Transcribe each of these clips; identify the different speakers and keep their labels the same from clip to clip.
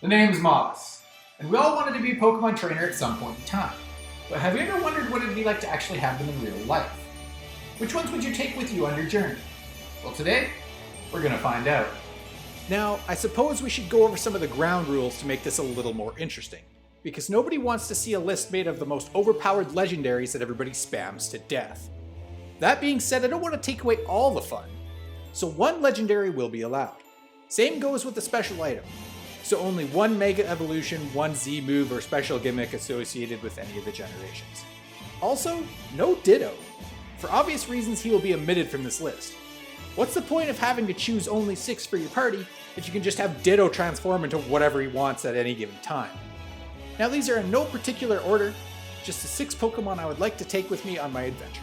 Speaker 1: The name's Mabus, and we all wanted to be a Pokemon trainer at some point in time. But have you ever wondered what it'd be like to actually have them in real life? Which ones would you take with you on your journey? Well, today, we're gonna find out.
Speaker 2: Now, I suppose we should go over some of the ground rules to make this a little more interesting, because nobody wants to see a list made of the most overpowered legendaries that everybody spams to death. That being said, I don't want to take away all the fun, so one legendary will be allowed. Same goes with the special item, so only one Mega Evolution, one Z move or special gimmick associated with any of the generations. Also, no Ditto. For obvious reasons, he will be omitted from this list. What's the point of having to choose only 6 for your party if you can just have Ditto transform into whatever he wants at any given time? Now these are in no particular order, just the 6 Pokemon I would like to take with me on my adventure.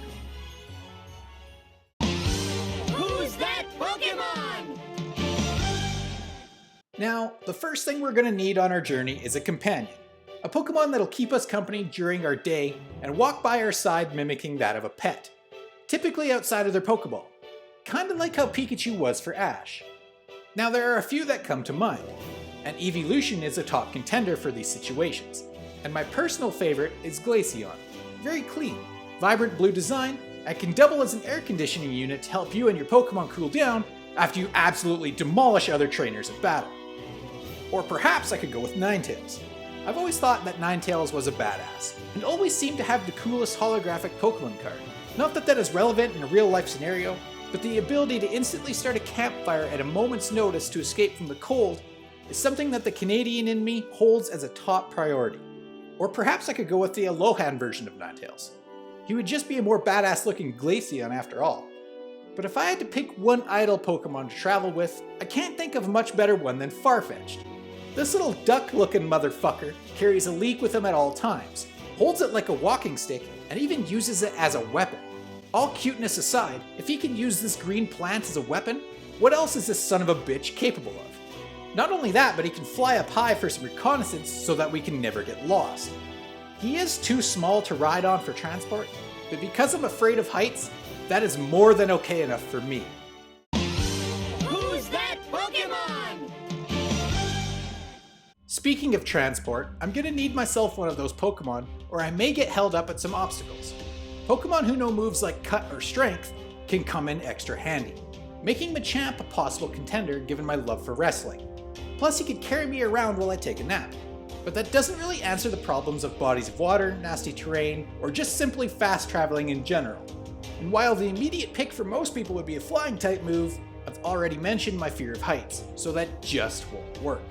Speaker 3: Who's that Pokemon?
Speaker 2: Now, the first thing we're going to need on our journey is a companion. A Pokemon that'll keep us company during our day and walk by our side mimicking that of a pet. Typically outside of their Pokeball. Kinda like how Pikachu was for Ash. Now there are a few that come to mind, and Evolution is a top contender for these situations. And my personal favorite is Glaceon. Very clean, vibrant blue design, and can double as an air conditioning unit to help you and your Pokemon cool down after you absolutely demolish other trainers in battle. Or perhaps I could go with Ninetales. I've always thought that Ninetales was a badass, and always seemed to have the coolest holographic Pokemon card. Not that that is relevant in a real life scenario, but the ability to instantly start a campfire at a moment's notice to escape from the cold is something that the Canadian in me holds as a top priority. Or perhaps I could go with the Alolan version of Ninetales. He would just be a more badass looking Glaceon after all. But if I had to pick one idle Pokemon to travel with, I can't think of a much better one than Farfetch'd. This little duck-looking motherfucker carries a leek with him at all times, holds it like a walking stick, and even uses it as a weapon. All cuteness aside, if he can use this green plant as a weapon, what else is this son of a bitch capable of? Not only that, but he can fly up high for some reconnaissance so that we can never get lost. He is too small to ride on for transport, but because I'm afraid of heights, that is more than okay enough for me.
Speaker 3: Who's that Pokemon?
Speaker 2: Speaking of transport, I'm gonna need myself one of those Pokemon, or I may get held up at some obstacles. Pokemon who know moves like Cut or Strength can come in extra handy, making Machamp a possible contender given my love for wrestling. Plus he could carry me around while I take a nap. But that doesn't really answer the problems of bodies of water, nasty terrain, or just simply fast traveling in general. And while the immediate pick for most people would be a flying type move, I've already mentioned my fear of heights, so that just won't work.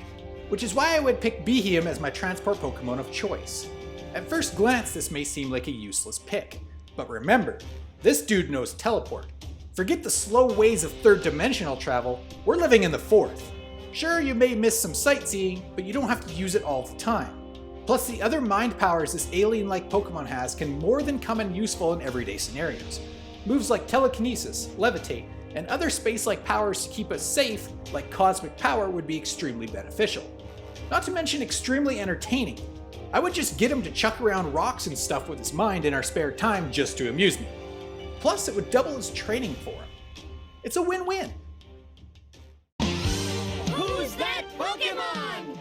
Speaker 2: Which is why I would pick Beheeyem as my transport Pokemon of choice. At first glance this may seem like a useless pick, but remember, this dude knows teleport. Forget the slow ways of third-dimensional travel, we're living in the fourth. Sure, you may miss some sightseeing, but you don't have to use it all the time. Plus the other mind powers this alien-like Pokemon has can more than come in useful in everyday scenarios. Moves like telekinesis, levitate, and other space-like powers to keep us safe, like cosmic power, would be extremely beneficial. Not to mention extremely entertaining. I would just get him to chuck around rocks and stuff with his mind in our spare time just to amuse me. Plus, it would double his training for him. It's a win-win.
Speaker 3: Who's that Pokemon?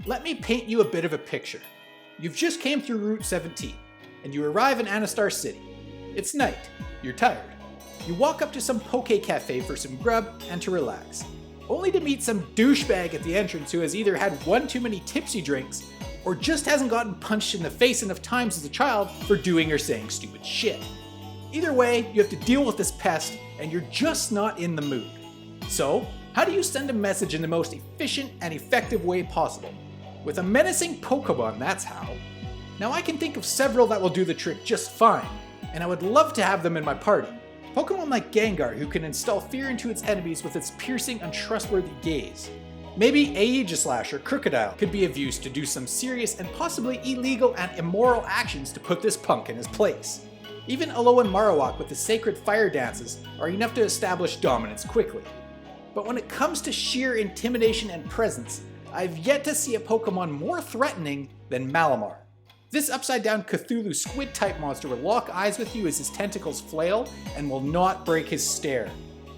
Speaker 2: Let me paint you a bit of a picture. You've just came through Route 17, and you arrive in Anastar City. It's night, you're tired. You walk up to some Poke Cafe for some grub and to relax, only to meet some douchebag at the entrance who has either had one too many tipsy drinks, or just hasn't gotten punched in the face enough times as a child for doing or saying stupid shit. Either way, you have to deal with this pest, and you're just not in the mood. So, how do you send a message in the most efficient and effective way possible? With a menacing Pokemon, that's how. Now I can think of several that will do the trick just fine, and I would love to have them in my party. Pokemon like Gengar, who can instill fear into its enemies with its piercing, untrustworthy gaze. Maybe Aegislash or Crocodile could be of use to do some serious and possibly illegal and immoral actions to put this punk in his place. Even Alolan Marowak with the sacred fire dances are enough to establish dominance quickly. But when it comes to sheer intimidation and presence, I've yet to see a Pokemon more threatening than Malamar. This upside-down Cthulhu squid-type monster will lock eyes with you as his tentacles flail and will not break his stare.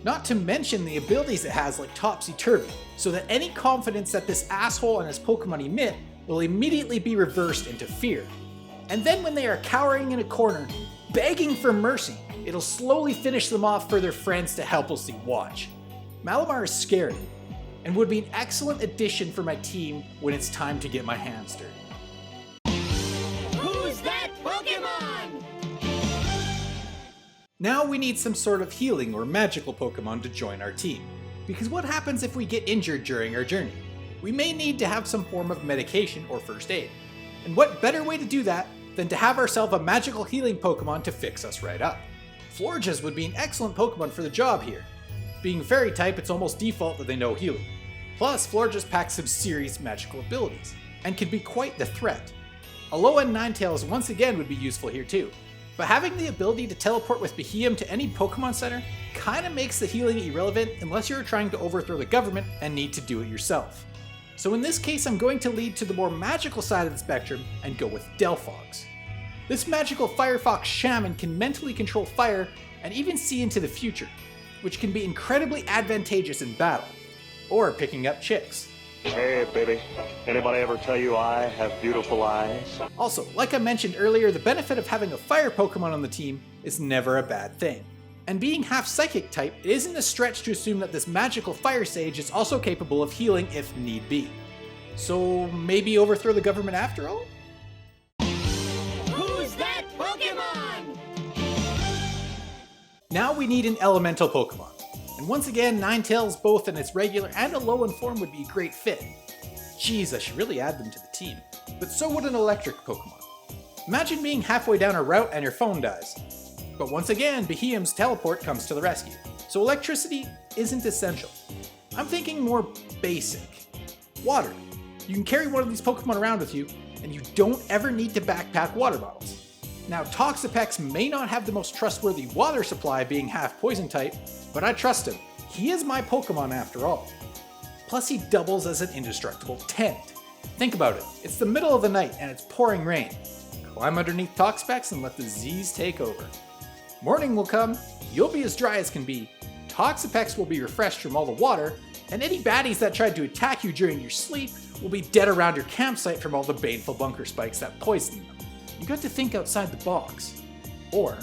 Speaker 2: Not to mention the abilities it has like Topsy-Turvy, so that any confidence that this asshole and his Pokemon emit will immediately be reversed into fear. And then when they are cowering in a corner, begging for mercy, it'll slowly finish them off for their friends to helplessly watch. Malamar is scary, and would be an excellent addition for my team when it's time to get my hands dirty.
Speaker 3: Who's that Pokemon?
Speaker 2: Now we need some sort of healing or magical Pokemon to join our team. Because what happens if we get injured during our journey? We may need to have some form of medication or first aid. And what better way to do that than to have ourselves a magical healing Pokemon to fix us right up? Florges would be an excellent Pokemon for the job here. Being fairy type, it's almost default that they know healing. Plus, Florges packs some serious magical abilities, and can be quite the threat. Alola and Ninetales once again would be useful here too, but having the ability to teleport with Beheeyem to any Pokemon Center kinda makes the healing irrelevant unless you're trying to overthrow the government and need to do it yourself. So in this case, I'm going to lead to the more magical side of the spectrum and go with Delphox. This magical Firefox shaman can mentally control fire and even see into the future, which can be incredibly advantageous in battle, or picking up chicks.
Speaker 4: Hey, baby. Anybody ever tell you I have beautiful eyes?
Speaker 2: Also, like I mentioned earlier, the benefit of having a fire Pokemon on the team is never a bad thing. And being half psychic type, it isn't a stretch to assume that this magical fire sage is also capable of healing if need be. So maybe overthrow the government after all?
Speaker 3: Who's that Pokemon?
Speaker 2: Now we need an elemental Pokemon. And once again, Ninetales both in its regular and Alolan form would be a great fit. Jeez, I should really add them to the team. But so would an electric Pokemon. Imagine being halfway down a route and your phone dies. But once again, Beheeyem's teleport comes to the rescue. So electricity isn't essential. I'm thinking more basic. Water. You can carry one of these Pokemon around with you, and you don't ever need to backpack water bottles. Now, Toxapex may not have the most trustworthy water supply being half poison type, but I trust him. He is my Pokemon after all. Plus he doubles as an indestructible tent. Think about it, it's the middle of the night and it's pouring rain. Climb underneath Toxapex and let the Z's take over. Morning will come, you'll be as dry as can be, Toxapex will be refreshed from all the water, and any baddies that tried to attack you during your sleep will be dead around your campsite from all the baneful bunker spikes that poisoned them. You got to think outside the box. Or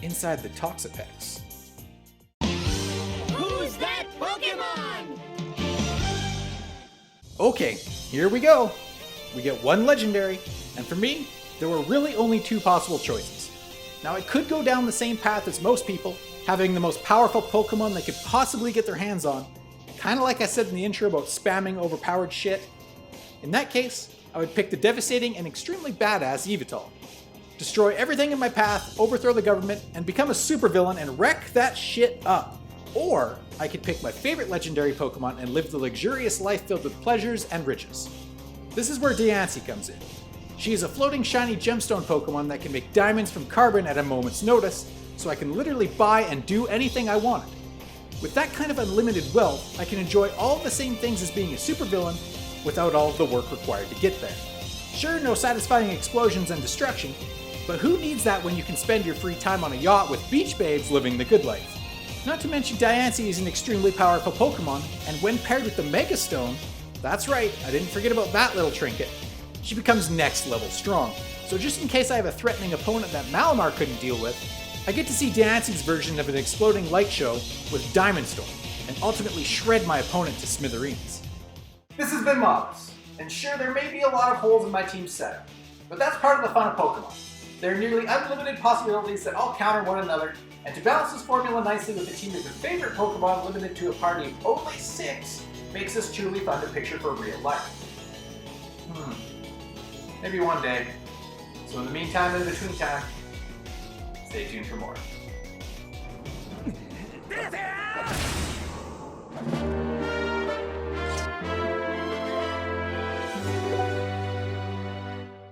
Speaker 2: inside the Toxapex.
Speaker 3: Who's that Pokemon?
Speaker 2: Okay, here we go. We get one legendary, and for me, there were really only two possible choices. Now I could go down the same path as most people, having the most powerful Pokemon they could possibly get their hands on, kinda like I said in the intro about spamming overpowered shit. In that case, I would pick the devastating and extremely badass Yveltal. Destroy everything in my path, overthrow the government, and become a supervillain and wreck that shit up. Or I could pick my favorite legendary Pokemon and live the luxurious life filled with pleasures and riches. This is where Diancie comes in. She is a floating shiny gemstone Pokemon that can make diamonds from carbon at a moment's notice, so I can literally buy and do anything I want. With that kind of unlimited wealth, I can enjoy all the same things as being a supervillain without all of the work required to get there. Sure, no satisfying explosions and destruction, but who needs that when you can spend your free time on a yacht with beach babes living the good life? Not to mention Diancie is an extremely powerful Pokemon, and when paired with the Mega Stone, that's right, I didn't forget about that little trinket, she becomes next level strong. So just in case I have a threatening opponent that Malamar couldn't deal with, I get to see Diancie's version of an exploding light show with Diamond Storm, and ultimately shred my opponent to smithereens.
Speaker 1: This has been Mabus, and sure, there may be a lot of holes in my team's setup, but that's part of the fun of Pokemon. There are nearly unlimited possibilities that all counter one another, and to balance this formula nicely with a team of your favorite Pokemon limited to a party of only 6 makes this truly fun to picture for real life. Maybe one day. So in the meantime, in between time, stay tuned for more.